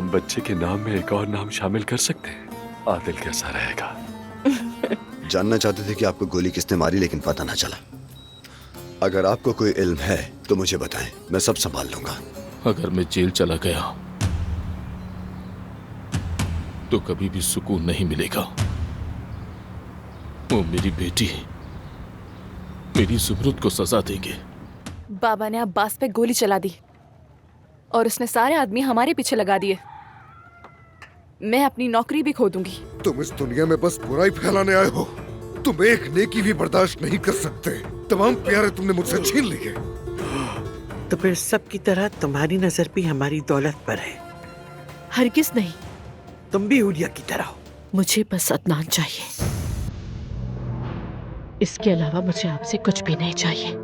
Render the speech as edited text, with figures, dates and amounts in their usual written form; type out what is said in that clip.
बच्चे के नाम में एक और नाम शामिल कर सकते हैं? आदिल कैसा रहेगा? जानना चाहते थे कि आपको गोली किसने मारी, लेकिन पता ना चला। अगर आपको कोई इल्म है तो मुझे बताएं, मैं सब संभाल लूंगा। अगर मैं जेल चला गया तो कभी भी सुकून नहीं मिलेगा। वो मेरी बेटी, मेरी जुमरुद को सजा देंगे। बाबा ने अब्बास पे गोली चला दी और उसने सारे आदमी हमारे पीछे लगा दिए। मैं अपनी नौकरी भी खो दूंगी। तुम इस दुनिया में बस बुराई फैलाने आए हो। तुम एक नेकी भी बर्दाश्त नहीं कर सकते। तमाम प्यारे तुमने मुझसे छीन लिए। तो फिर सबकी तरह तुम्हारी नजर भी हमारी दौलत पर है। हरगिज नहीं। तुम भी हुलिया की तरह हो। मुझे बस अदनान चाहिए। इसके अलावा मुझे आपसे कुछ भी नहीं चाहिए।